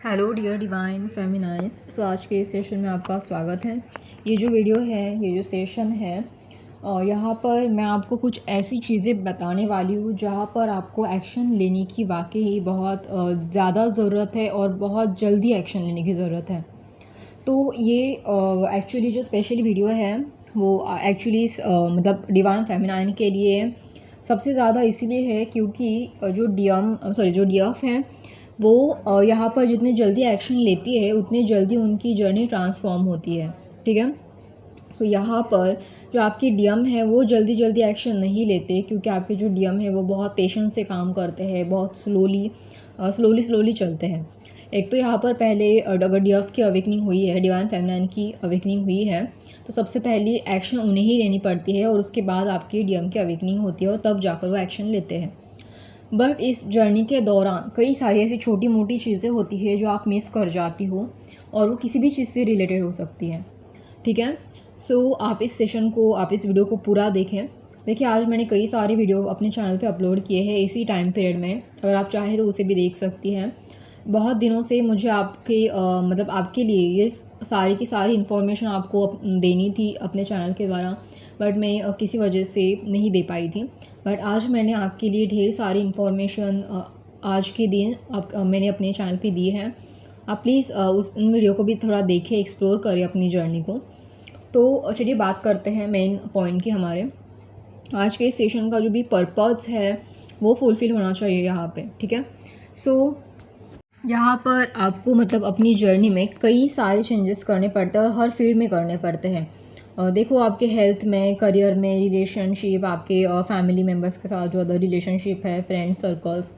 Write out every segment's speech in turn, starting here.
Hello dear divine feminines. So आज के इस सेशन में आपका स्वागत है। ये जो वीडियो है, ये जो सेशन है, यहाँ पर मैं आपको कुछ ऐसी चीज़ें बताने वाली हूँ जहाँ पर आपको एक्शन लेने की वाकई बहुत ज़्यादा ज़रूरत है और बहुत जल्दी एक्शन लेने की ज़रूरत है। तो ये एक्चुअली जो स्पेशल वीडियो है वो एक्चुअली मतलब डिवाइन फेमिनाइन के लिए सबसे ज़्यादा इसीलिए है क्योंकि जो डीएफ हैं वो यहाँ पर जितने जल्दी एक्शन लेती है उतने जल्दी उनकी जर्नी ट्रांसफॉर्म होती है। ठीक है। सो यहाँ पर जो आपकी डीएम है वो जल्दी जल्दी एक्शन नहीं लेते क्योंकि आपके जो डीएम है वो बहुत पेशेंस से काम करते हैं, बहुत स्लोली चलते हैं। एक तो यहाँ पर पहले अगर डीएफ की अवेकनिंग हुई है, डिवाइन फेमिनाइन की अवेकनिंग हुई है, तो सबसे पहली एक्शन उन्हें ही लेनी पड़ती है और उसके बाद आपकी डीएम की अवेकनिंग होती है और तब जाकर वो एक्शन लेते हैं। बट इस जर्नी के दौरान कई सारी ऐसी छोटी मोटी चीज़ें होती है जो आप मिस कर जाती हो और वो किसी भी चीज़ से रिलेटेड हो सकती हैं। ठीक है। सो आप इस वीडियो को पूरा देखें। देखिए, आज मैंने कई सारे वीडियो अपने चैनल पे अपलोड किए हैं इसी टाइम पीरियड में। अगर आप चाहें तो उसे भी देख सकती हैं। बहुत दिनों से मुझे मतलब आपके लिए ये सारी की सारी इन्फॉर्मेशन आपको देनी थी अपने चैनल के द्वारा, बट मैं किसी वजह से नहीं दे पाई थी। बट आज मैंने आपके लिए ढेर सारी इन्फॉर्मेशन आज के दिन मैंने अपने चैनल पे दी है। आप प्लीज़ उन वीडियो को भी थोड़ा देखें, एक्सप्लोर करें अपनी जर्नी को। तो चलिए बात करते हैं मेन पॉइंट की। हमारे आज के इस सेशन का जो भी पर्पज़ है वो फुलफ़िल होना चाहिए यहाँ पे। ठीक है। सो यहाँ पर आपको मतलब अपनी जर्नी में कई सारे चेंजेस करने पड़ते हैं और हर फील्ड में करने पड़ते हैं। देखो, आपके हेल्थ में, करियर में, रिलेशनशिप, आपके फैमिली मेम्बर्स के साथ जो अदर रिलेशनशिप है, फ्रेंड सर्कल्स,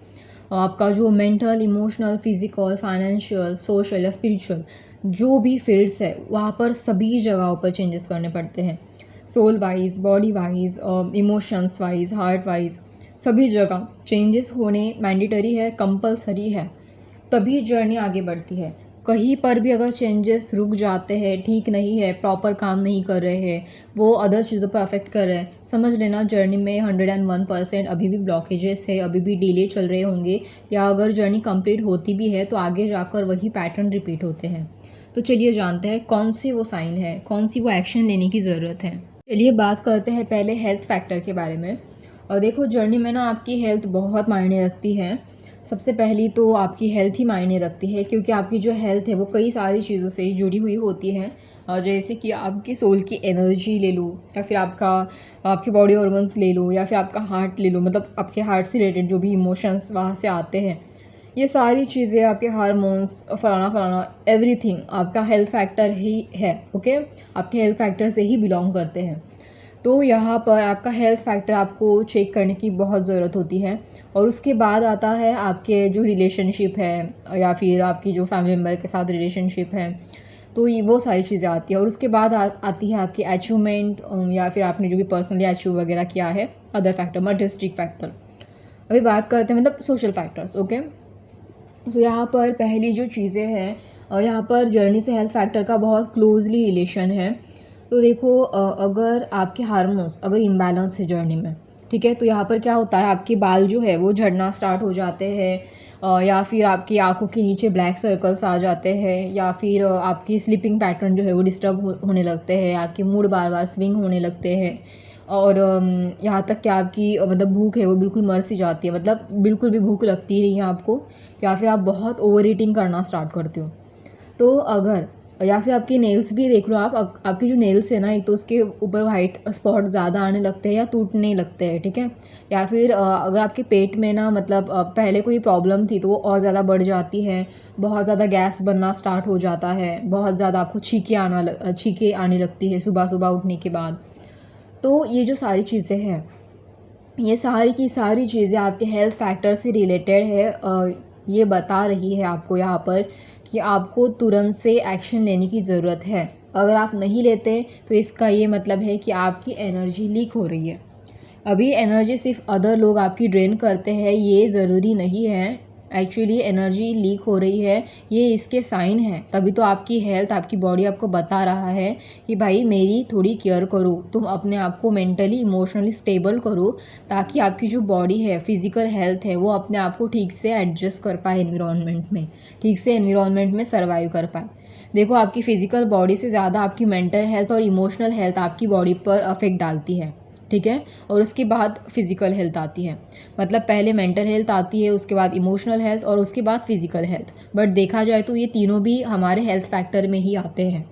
आपका जो mental, emotional, physical, financial, social या स्पिरिचुअल जो भी फील्ड्स है वहाँ पर सभी जगहों पर चेंजेस करने पड़ते हैं। Soul wise, body wise, emotions wise, heart wise, सभी जगह चेंजेस होने मैंडेटरी है, कंपलसरी है, तभी जर्नी आगे बढ़ती है। कहीं पर भी अगर चेंजेस रुक जाते हैं, ठीक नहीं है, प्रॉपर काम नहीं कर रहे हैं, वो अदर चीज़ों पर अफेक्ट कर रहे हैं, समझ लेना जर्नी में 101% अभी भी ब्लॉकेजेस है, अभी भी डिले चल रहे होंगे, या अगर जर्नी कंप्लीट होती भी है तो आगे जाकर वही पैटर्न रिपीट होते हैं। तो चलिए जानते हैं कौन सी वो साइन है, कौन सी वो एक्शन लेने की ज़रूरत है। चलिए बात करते हैं पहले हेल्थ फैक्टर के बारे में। और देखो, जर्नी में ना आपकी हेल्थ बहुत मायने रखती है। सबसे पहली तो आपकी हेल्थ ही मायने रखती है क्योंकि आपकी जो हेल्थ है वो कई सारी चीज़ों से जुड़ी हुई होती है। जैसे कि आपके सोल की एनर्जी ले लो, या फिर आपके बॉडी ऑर्गन्स ले लो, या फिर आपका हार्ट ले लो, मतलब आपके हार्ट से रिलेटेड जो भी इमोशंस वहाँ से आते हैं, ये सारी चीज़ें, आपके हार्मोन्स, फलाना एवरीथिंग आपका हेल्थ फैक्टर ही है। ओके, आपके हेल्थ फैक्टर से ही बिलोंग करते हैं। तो यहाँ पर आपका हेल्थ फैक्टर आपको चेक करने की बहुत ज़रूरत होती है। और उसके बाद आता है आपके जो रिलेशनशिप है या फिर आपकी जो फैमिली मेम्बर के साथ रिलेशनशिप है, तो ये वो सारी चीज़ें आती है। और उसके बाद आती है आपकी अचीवमेंट, या फिर आपने जो भी पर्सनली अचीव वगैरह किया है, अदर फैक्टर, मटेरिस्टिक फैक्टर। अभी बात करते हैं मतलब सोशल फैक्टर्स। ओके। तो यहाँ पर पहली जो चीज़ें हैं, यहाँ पर जर्नी से हेल्थ फैक्टर का बहुत क्लोजली रिलेशन है। तो देखो, अगर आपके हार्मोन्स अगर इम्बैलेंस है जर्नी में, ठीक है, तो यहाँ पर क्या होता है, आपके बाल जो है वो झड़ना स्टार्ट हो जाते हैं, या फिर आपकी आंखों के नीचे ब्लैक सर्कल्स आ जाते हैं, या फिर आपकी स्लीपिंग पैटर्न जो है वो डिस्टर्ब होने लगते हैं, आपके मूड बार बार स्विंग होने लगते हैं, और यहाँ तक कि आपकी मतलब भूख है वो बिल्कुल मर सी जाती है, मतलब बिल्कुल भी भूख लगती नहीं है आपको, या फिर आप बहुत ओवर ईटिंग करना स्टार्ट करते हो। तो अगर, या फिर आपकी नेल्स भी देख लो, आपकी जो नेल्स है ना, एक तो उसके ऊपर वाइट स्पॉट ज़्यादा आने लगते हैं या टूटने लगते हैं। ठीक है। या फिर अगर आपके पेट में ना मतलब पहले कोई प्रॉब्लम थी तो वो और ज़्यादा बढ़ जाती है, बहुत ज़्यादा गैस बनना स्टार्ट हो जाता है, बहुत ज़्यादा आपको छींकें आने लगती है सुबह सुबह उठने के बाद। तो ये जो सारी चीज़ें हैं, ये सारी की सारी चीज़ें आपके हेल्थ फैक्टर से रिलेटेड है। ये बता रही है आपको यहाँ पर कि आपको तुरंत से एक्शन लेने की ज़रूरत है। अगर आप नहीं लेते तो इसका ये मतलब है कि आपकी एनर्जी लीक हो रही है। अभी एनर्जी सिर्फ अदर लोग आपकी ड्रेन करते हैं ये ज़रूरी नहीं है। एक्चुअली एनर्जी लीक हो रही है, ये इसके साइन है। तभी तो आपकी हेल्थ, आपकी बॉडी आपको बता रहा है कि भाई मेरी थोड़ी केयर करो, तुम अपने आप को मेंटली इमोशनली स्टेबल करो, ताकि आपकी जो बॉडी है, फिजिकल हेल्थ है, वो अपने आप को ठीक से एडजस्ट कर पाए एनवायरनमेंट में, ठीक से एनवायरनमेंट में सर्वाइव कर पाए। देखो, आपकी फिजिकल बॉडी से ज़्यादा आपकी मेंटल हेल्थ और इमोशनल हेल्थ आपकी बॉडी पर अफेक्ट डालती है, ठीक है। और उसके बाद फिजिकल हेल्थ आती है, मतलब पहले मेंटल हेल्थ आती है, उसके बाद इमोशनल हेल्थ और उसके बाद फिजिकल हेल्थ। बट देखा जाए तो ये तीनों भी हमारे हेल्थ फैक्टर में ही आते हैं।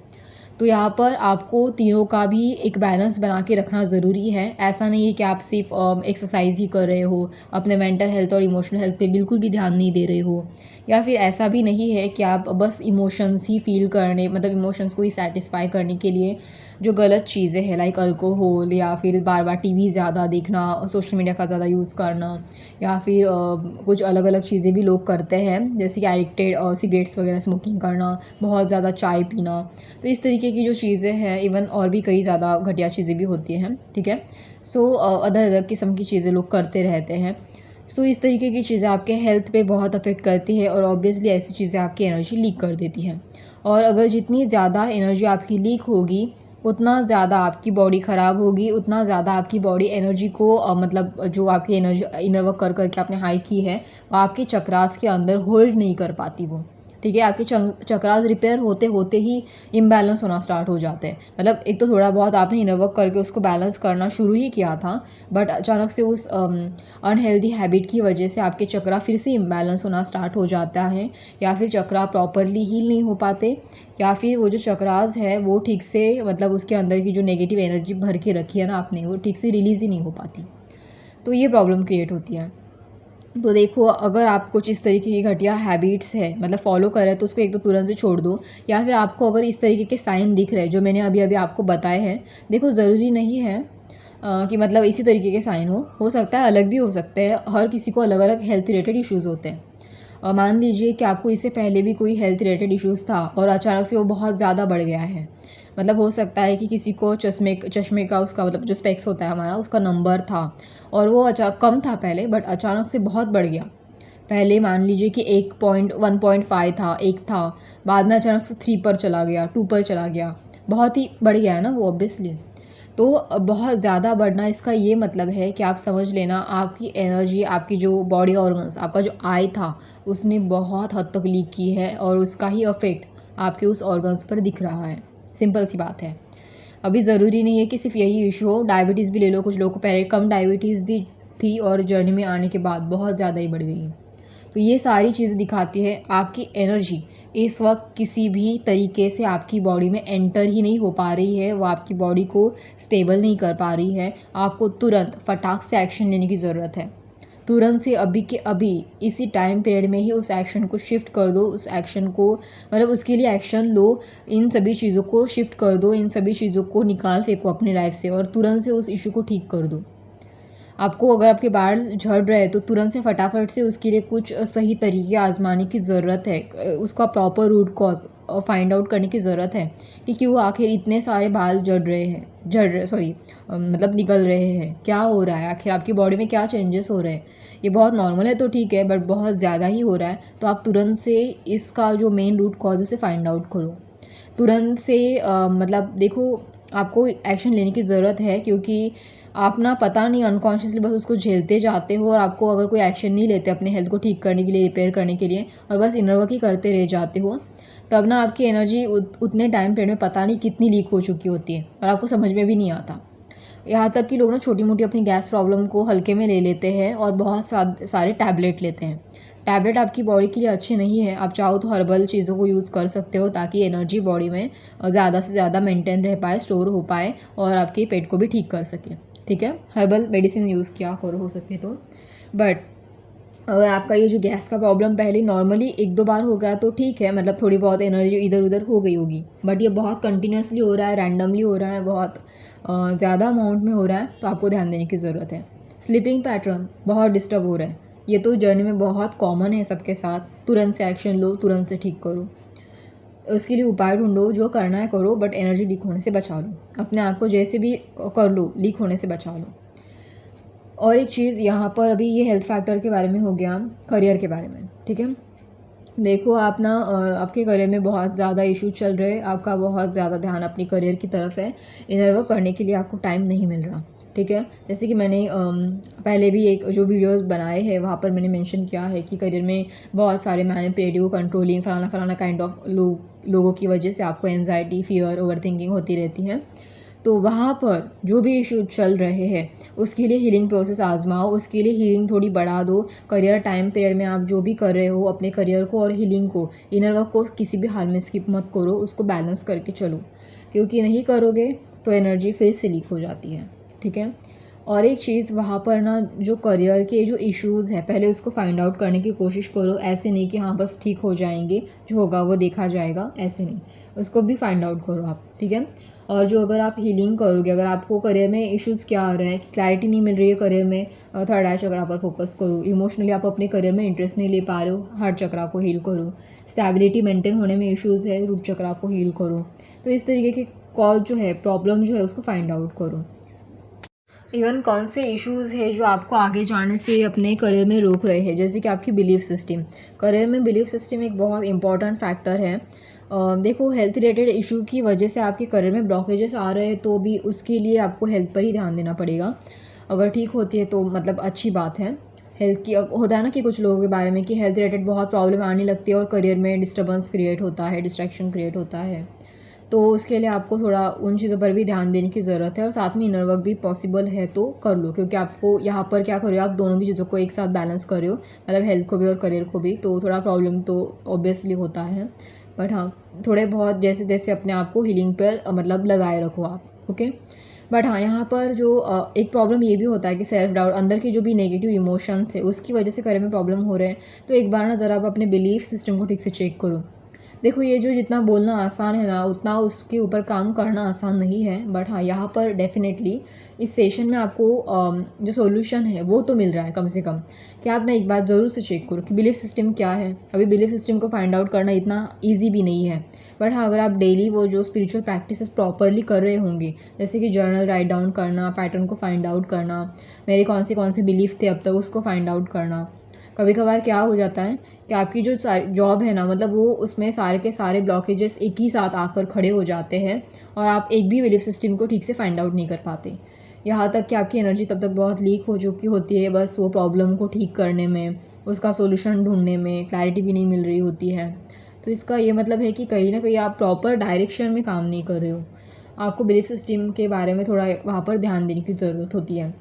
तो यहाँ पर आपको तीनों का भी एक बैलेंस बना के रखना ज़रूरी है। ऐसा नहीं है कि आप सिर्फ एक्सरसाइज ही कर रहे हो, अपने मेंटल हेल्थ और इमोशनल हेल्थ पे बिल्कुल भी ध्यान नहीं दे रहे हो, या फिर ऐसा भी नहीं है कि आप बस इमोशंस ही फील करने, मतलब इमोशंस को ही सेटिस्फाई करने के लिए जो गलत चीज़ें हैं लाइक अल्कोहल, या फिर बार बार टीवी ज़्यादा देखना, सोशल मीडिया का ज़्यादा यूज़ करना, या फिर कुछ अलग अलग चीज़ें भी लोग करते हैं, जैसे कि एडिक्टेड सिगरेट्स वगैरह स्मोकिंग करना, बहुत ज़्यादा चाय पीना। तो इस तरीके की जो चीज़ें हैं, इवन और भी कई ज़्यादा घटिया चीज़ें भी होती हैं, ठीक है। सो अलग अलग किस्म की चीज़ें लोग करते रहते हैं। सो इस तरीके की चीज़ें आपके हेल्थ पे बहुत अफेक्ट करती है, और ऑब्वियसली ऐसी चीज़ें आपकी एनर्जी लीक कर देती हैं। और अगर जितनी ज़्यादा एनर्जी आपकी लीक होगी, उतना ज़्यादा आपकी बॉडी ख़राब होगी, उतना ज़्यादा आपकी बॉडी एनर्जी को मतलब जो आपकी एनर्जी इनर वर्क कर करके आपने हाई की है, वो आपके चक्रास के अंदर होल्ड नहीं कर पाती वो, ठीक है। आपके चक्रास रिपेयर होते होते ही इम्बैलेंस होना स्टार्ट हो जाते हैं। मतलब एक तो थोड़ा बहुत आपने इनर वर्क करके उसको बैलेंस करना शुरू ही किया था, बट अचानक से उस अनहेल्दी हैबिट की वजह से आपके चक्रा फिर से इम्बैलेंस होना स्टार्ट हो जाता है, या फिर चक्रा प्रॉपरली हील नहीं हो पाते, या फिर वो जो चक्रास है वो ठीक से, मतलब उसके अंदर की जो नेगेटिव एनर्जी भर के रखी है ना आपने, वो ठीक से रिलीज़ ही नहीं हो पाती। तो ये प्रॉब्लम क्रिएट होती है। तो देखो, अगर आप कुछ इस तरीके की घटिया हैबिट्स है मतलब फॉलो कर रहे हैं, तो उसको एक तो तुरंत से छोड़ दो। या फिर आपको अगर इस तरीके के साइन दिख रहे हैं जो मैंने अभी अभी आपको बताए हैं, देखो ज़रूरी नहीं है कि मतलब इसी तरीके के साइन हो सकता है अलग भी हो सकते हैं। हर किसी को अलग अलग हेल्थ रिलेटेड इश्यूज़ होते हैं। मान लीजिए कि आपको इससे पहले भी कोई हेल्थ रिलेटेड इश्यूज़ था और अचानक से वो बहुत ज़्यादा बढ़ गया है। मतलब हो सकता है कि किसी को चश्मे का उसका मतलब जो स्पेक्स होता है हमारा, उसका नंबर था और वो कम था पहले, बट अचानक से बहुत बढ़ गया। पहले मान लीजिए कि 1.5 था, 1 था, बाद में अचानक से 3 पर चला गया, 2 पर चला गया, बहुत ही बढ़ गया है ना वो ऑब्वियसली। तो बहुत ज़्यादा बढ़ना, इसका ये मतलब है कि आप समझ लेना आपकी एनर्जी, आपकी जो बॉडी ऑर्गन्स, आपका जो आई था, उसने बहुत हद तक लीक की है, और उसका ही इफेक्ट आपके उस ऑर्गन्स पर दिख रहा है। सिंपल सी बात है। अभी ज़रूरी नहीं है कि सिर्फ यही इशू हो, डायबिटीज़ भी ले लो। कुछ लोगों को पहले कम डायबिटीज़ थी और जर्नी में आने के बाद बहुत ज़्यादा ही बढ़ गई है। तो ये सारी चीज़ें दिखाती है आपकी एनर्जी इस वक्त किसी भी तरीके से आपकी बॉडी में एंटर ही नहीं हो पा रही है, वो आपकी बॉडी को स्टेबल नहीं कर पा रही है। आपको तुरंत फटाक से एक्शन लेने की ज़रूरत है। तुरंत से अभी के अभी इसी टाइम पीरियड में ही उस एक्शन को शिफ्ट कर दो, उस एक्शन को मतलब उसके लिए एक्शन लो। इन सभी चीज़ों को शिफ्ट कर दो, इन सभी चीज़ों को निकाल फेंको अपनी लाइफ से, और तुरंत से उस इशू को ठीक कर दो। आपको अगर आपके बाल झड़ रहे हैं तो तुरंत से फटाफट से उसके लिए कुछ सही तरीके आजमाने की ज़रूरत है। उसका proper root cause find out करने की ज़रूरत है कि क्यों आखिर इतने सारे बाल मतलब निकल रहे हैं, क्या हो रहा है, आखिर आपकी बॉडी में क्या चेंजेस हो रहे हैं। ये बहुत नॉर्मल है तो ठीक है, बट बहुत ज़्यादा ही हो रहा है, तो आप तुरंत से इसका जो मेन रूट कॉज है उसे फाइंड आउट करो। तुरंत से मतलब देखो, आपको एक्शन लेने की ज़रूरत है, क्योंकि आप ना पता नहीं अनकॉन्शियसली बस उसको झेलते जाते हो, और आपको अगर कोई एक्शन नहीं लेते अपने हेल्थ को ठीक करने के लिए, रिपेयर करने के लिए, और बस इनर वर्क ही करते रह जाते हो, तब ना आपकी एनर्जी उतने टाइम पीरियड में पता नहीं कितनी लीक हो चुकी होती है, और आपको समझ में भी नहीं आता। यहाँ तक कि लोग ना छोटी मोटी अपनी गैस प्रॉब्लम को हल्के में ले लेते हैं और बहुत सारे टैबलेट लेते हैं। टैबलेट आपकी बॉडी के लिए अच्छे नहीं है। आप चाहो तो हर्बल चीज़ों को यूज़ कर सकते हो, ताकि एनर्जी बॉडी में ज़्यादा से ज़्यादा मेंटेन रह पाए, स्टोर हो पाए, और आपके पेट को भी ठीक कर सके, ठीक है। हर्बल मेडिसिन यूज़ किया करो हो सके तो। बट अगर आपका ये जो गैस का प्रॉब्लम पहले नॉर्मली 1-2 बार हो गया तो ठीक है, मतलब थोड़ी बहुत एनर्जी इधर उधर हो गई होगी, बट ये बहुत कंटिन्यूसली हो रहा है, रैंडमली हो रहा है, बहुत ज़्यादा अमाउंट में हो रहा है, तो आपको ध्यान देने की ज़रूरत है। स्लीपिंग पैटर्न बहुत डिस्टर्ब हो रहा है, ये तो जर्नी में बहुत कॉमन है सबके साथ। तुरंत से एक्शन लो, तुरंत से ठीक करो, उसके लिए उपाय ढूंढो, जो करना है करो, बट एनर्जी लीक होने से बचा लो। अपने आप को जैसे भी कर लो, लीक होने से बचा लो। और एक चीज़ यहाँ पर, अभी ये हेल्थ फैक्टर के बारे में हो गया, करियर के बारे में, ठीक है। देखो आप ना आपके करियर में बहुत ज़्यादा इशू चल रहे हैं, आपका बहुत ज़्यादा ध्यान अपनी करियर की तरफ है, इनर वर्क करने के लिए आपको टाइम नहीं मिल रहा, ठीक है। जैसे कि मैंने पहले भी एक जो वीडियोस बनाए हैं वहाँ पर मैंने मेंशन किया है कि करियर में बहुत सारे मैनिपुलेटिव, कंट्रोलिंग, फलाना फलाना काइंड ऑफ लोगों की वजह से आपको एंजाइटी, फियर, ओवरथिंकिंग होती रहती है। तो वहाँ पर जो भी इशू चल रहे हैं उसके लिए हीलिंग प्रोसेस आजमाओ, उसके लिए हीलिंग थोड़ी बढ़ा दो। करियर टाइम पीरियड में आप जो भी कर रहे हो अपने करियर को और हीलिंग को, इनर वर्क को किसी भी हाल में स्किप मत करो, उसको बैलेंस करके चलो, क्योंकि नहीं करोगे तो एनर्जी फिर से लीक हो जाती है, ठीक है। और एक चीज़ वहाँ पर ना, जो करियर के जो इश्यूज़ है पहले उसको फाइंड आउट करने की कोशिश करो। ऐसे नहीं कि हाँ बस ठीक हो जाएंगे, जो होगा वो देखा जाएगा, ऐसे नहीं, उसको भी फाइंड आउट करो आप, ठीक है। और जो अगर आप हीलिंग करोगे, अगर आपको करियर में इश्यूज़ क्या आ रहे हैं कि क्लैरिटी नहीं मिल रही है करियर में, थर्ड आई चक्रा पर फोकस करो। इमोशनली आप अपने करियर में इंटरेस्ट नहीं ले पा रहे हो, हार्ट चक्रा को हील करो। स्टेबिलिटी मेंटेन होने में इश्यूज़ है, रूट चक्रा को हील करो। तो इस तरीके के कॉज जो है, प्रॉब्लम जो है, उसको फाइंड आउट करो। इवन कौन से इश्यूज़ है जो आपको आगे जाने से अपने करियर में रोक रहे हैं, जैसे कि आपकी बिलीफ सिस्टम। करियर में बिलीफ सिस्टम एक बहुत इंपॉर्टेंट फैक्टर है। देखो हेल्थ रिलेटेड इशू की वजह से आपके करियर में ब्लॉकेजेस आ रहे हैं तो भी उसके लिए आपको हेल्थ पर ही ध्यान देना पड़ेगा। अगर ठीक होती है तो मतलब अच्छी बात है। हेल्थ की, अब होता है ना कि कुछ लोगों के बारे में कि हेल्थ रिलेटेड बहुत प्रॉब्लम आने लगती है और करियर में डिस्टर्बेंस क्रिएट होता है, डिस्ट्रैक्शन क्रिएट होता है। तो उसके लिए आपको थोड़ा उन चीज़ों पर भी ध्यान देने की ज़रूरत है, और साथ में इनर वर्क भी पॉसिबल है तो कर लो, क्योंकि आपको यहाँ पर क्या कर रहे हो, आप दोनों भी चीज़ों को एक साथ बैलेंस कर रहे हो, मतलब हेल्थ को भी और करियर को भी। तो थोड़ा प्रॉब्लम तो ऑब्वियसली होता है, बट हाँ थोड़े बहुत जैसे जैसे अपने आप को हीलिंग पर मतलब लगाए रखो आप, ओके। बट हाँ यहाँ पर जो एक प्रॉब्लम ये भी होता है कि सेल्फ डाउट, अंदर की जो भी नेगेटिव इमोशंस है उसकी वजह से करियर में प्रॉब्लम हो रहे हैं। तो एक बार ना ज़रा आप अपने बिलीफ सिस्टम को ठीक से चेक करो। देखो ये जो जितना बोलना आसान है ना, उतना उसके ऊपर काम करना आसान नहीं है। बट हाँ यहाँ पर डेफिनेटली इस सेशन में आपको जो सॉल्यूशन है वो तो मिल रहा है कम से कम। कि आप ना एक बात ज़रूर से चेक करो कि बिलीफ सिस्टम क्या है। अभी बिलीफ सिस्टम को फाइंड आउट करना इतना ईजी भी नहीं है, बट हाँ अगर आप डेली वो जो स्पिरिचुअल प्रैक्टिसेस प्रॉपरली कर रहे होंगे, जैसे कि जर्नल राइट डाउन करना, पैटर्न को फाइंड आउट करना, मेरे कौन से बिलीफ थे अब तक उसको फाइंड आउट करना। कभी कभार क्या हो जाता है कि आपकी जो जॉब है ना, मतलब वो उसमें सारे के सारे ब्लॉकेजेस एक ही साथ आकर खड़े हो जाते हैं और आप एक भी बिलीफ सिस्टम को ठीक से फाइंड आउट नहीं कर पाते। यहाँ तक कि आपकी एनर्जी तब तक बहुत लीक हो चुकी होती है बस वो प्रॉब्लम को ठीक करने में, उसका सोल्यूशन ढूंढने में, क्लैरिटी भी नहीं मिल रही होती है। तो इसका ये मतलब है कि कहीं ना कहीं आप प्रॉपर डायरेक्शन में काम नहीं कर रहे हो। आपको बिलीफ सिस्टम के बारे में थोड़ा वहाँ पर ध्यान देने की ज़रूरत होती है।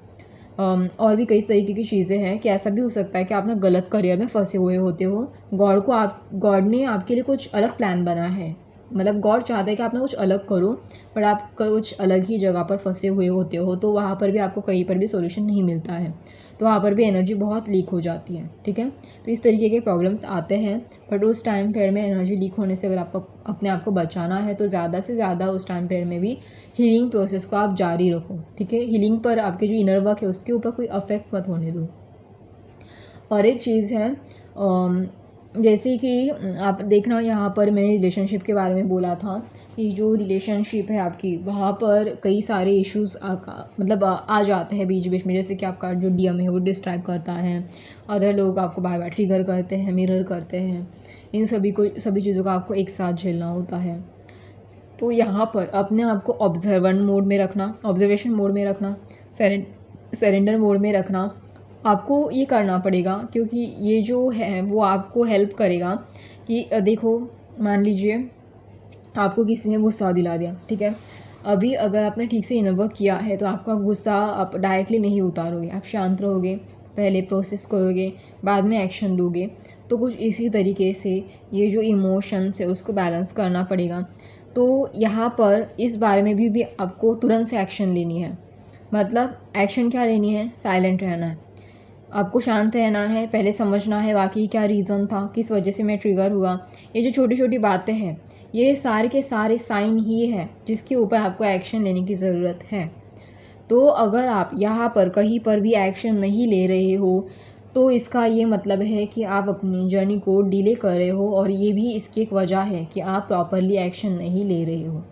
और भी कई तरीके की चीज़ें हैं कि ऐसा भी हो सकता है कि आप ना गलत करियर में फंसे हुए होते हो। गॉड ने आपके लिए कुछ अलग प्लान बना है, मतलब गॉड चाहता है कि आप ना कुछ अलग करो, पर आप कुछ अलग ही जगह पर फंसे हुए होते हो, तो वहाँ पर भी आपको कहीं पर भी सॉल्यूशन नहीं मिलता है, तो वहाँ पर भी एनर्जी बहुत लीक हो जाती है, ठीक है। तो इस तरीके के प्रॉब्लम्स आते हैं, बट उस टाइम पीरियड में एनर्जी लीक होने से अगर आपको अपने आप को बचाना है तो ज़्यादा से ज़्यादा उस टाइम पीरियड में भी हीलिंग प्रोसेस को आप जारी रखो, ठीक है। हीलिंग पर आपके जो इनर वर्क है उसके ऊपर कोई अफेक्ट मत होने दो। और एक चीज़ है जैसे कि आप देखना, यहाँ पर मैंने रिलेशनशिप के बारे में बोला था कि जो रिलेशनशिप है आपकी, वहाँ पर कई सारे इश्यूज़ मतलब आ जाते हैं बीच बीच में, जैसे कि आपका जो डीएम है वो डिस्ट्रैक्ट करता है, अदर लोग आपको बार बार ट्रिगर करते हैं, मिरर करते हैं, इन सभी चीज़ों का आपको एक साथ झेलना होता है। तो यहाँ पर अपने आप को ऑब्जर्वेशन मोड में रखना, सरेंडर मोड में रखना, आपको ये करना पड़ेगा, क्योंकि ये जो है वो आपको हेल्प करेगा कि देखो मान लीजिए आपको किसी ने गुस्सा दिला दिया, ठीक है। अभी अगर आपने ठीक से इनर वर्क किया है तो आपका गुस्सा आप डायरेक्टली नहीं उतारोगे, आप शांत रहोगे, पहले प्रोसेस करोगे, बाद में एक्शन लोगे। तो कुछ इसी तरीके से ये जो इमोशंस है उसको बैलेंस करना पड़ेगा। तो यहाँ पर इस बारे में भी आपको तुरंत से एक्शन लेनी है। मतलब एक्शन क्या लेनी है, साइलेंट रहना है, आपको शांत रहना है, पहले समझना है वाकई क्या रीज़न था, किस वजह से मैं ट्रिगर हुआ। ये जो छोटी छोटी बातें हैं ये सारे के सारे साइन ही है जिसके ऊपर आपको एक्शन लेने की ज़रूरत है। तो अगर आप यहाँ पर कहीं पर भी एक्शन नहीं ले रहे हो तो इसका ये मतलब है कि आप अपनी जर्नी को डिले कर रहे हो, और ये भी इसकी एक वजह है कि आप प्रॉपरली एक्शन नहीं ले रहे हो।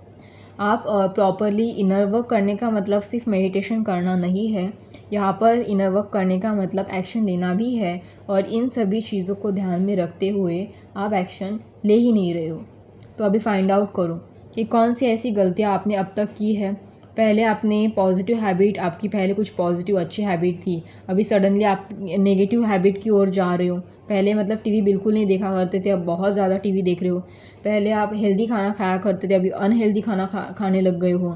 आप प्रॉपरली इनर वर्क करने का मतलब सिर्फ मेडिटेशन करना नहीं है, यहाँ पर इनर वर्क करने का मतलब एक्शन लेना भी है, और इन सभी चीज़ों को ध्यान में रखते हुए आप एक्शन ले ही नहीं रहे हो। तो अभी फाइंड आउट करो कि कौन सी ऐसी गलतियाँ आपने अब तक की है। पहले आपने पॉजिटिव हैबिट, आपकी पहले कुछ पॉजिटिव अच्छी हैबिट थी, अभी सडनली आप नेगेटिव हैबिट की ओर जा रहे हो। पहले मतलब टीवी बिल्कुल नहीं देखा करते थे, अब बहुत ज़्यादा टीवी देख रहे हो। पहले आप हेल्दी खाना खाया करते थे, अभी अनहेल्दी खाना खाने लग गए हो।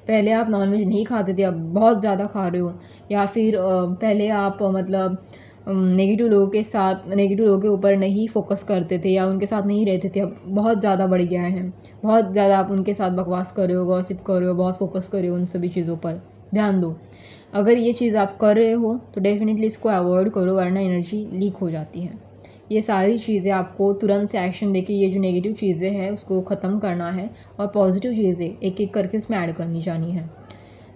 पहले आप नॉनवेज नहीं खाते थे, अब बहुत ज़्यादा खा रहे हो। या फिर पहले आप मतलब नेगेटिव लोगों के ऊपर नहीं फोकस करते थे या उनके साथ नहीं रहते थे, अब बहुत ज़्यादा बढ़ गया है। बहुत ज़्यादा आप उनके साथ बकवास कर रहे हो, गॉसिप कर रहे हो, बहुत फोकस कर रहे हो उन सभी चीज़ों पर। ध्यान दो, अगर ये चीज़ आप कर रहे हो तो डेफिनेटली इसको अवॉइड करो, वरना एनर्जी लीक हो जाती है। ये सारी चीज़ें आपको तुरंत से एक्शन देके ये जो नेगेटिव चीज़ें हैं उसको ख़त्म करना है, और पॉजिटिव चीज़ें एक एक करके उसमें ऐड करनी जानी है।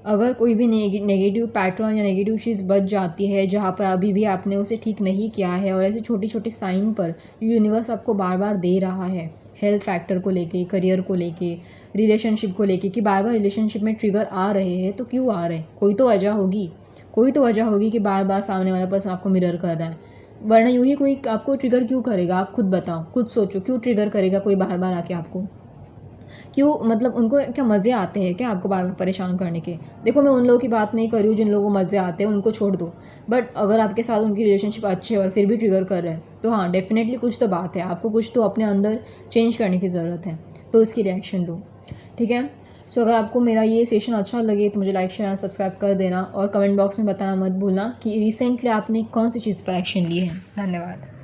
अगर कोई भी नेगेटिव पैटर्न या नेगेटिव चीज़ बच जाती है जहाँ पर अभी भी आपने उसे ठीक नहीं किया है, और ऐसे छोटी छोटी साइन पर यूनिवर्स आपको बार बार दे रहा है, हेल्थ फैक्टर को लेके, करियर को लेके, रिलेशनशिप को लेके, कि बार बार रिलेशनशिप में ट्रिगर आ रहे हैं, तो क्यों आ रहे हैं? कोई तो वजह होगी, कोई तो वजह होगी कि बार बार सामने वाला पर्सन आपको मिरर कर रहा है। वरना यूँ ही कोई आपको ट्रिगर क्यों करेगा? आप खुद बताओ, खुद सोचो, क्यों ट्रिगर करेगा कोई बार बार आके आपको? क्यों? मतलब उनको क्या मज़े आते हैं क्या आपको बार बार परेशान करने के? देखो, मैं उन लोगों की बात नहीं कर रही हूँ जिन लोगों को मज़े आते हैं, उनको छोड़ दो। बट अगर आपके साथ उनकी रिलेशनशिप अच्छी है और फिर भी ट्रिगर कर रहे हैं, तो हाँ, डेफिनेटली कुछ तो बात है, आपको कुछ तो अपने अंदर चेंज करने की ज़रूरत है। तो इसकी रिएक्शन लो, ठीक है? सो अगर आपको मेरा ये सेशन अच्छा लगे तो मुझे लाइक, शेयर एंड सब्सक्राइब कर देना, और कमेंट बॉक्स में बताना मत भूलना कि रिसेंटली आपने कौन सी चीज़ पर एक्शन ली है। धन्यवाद।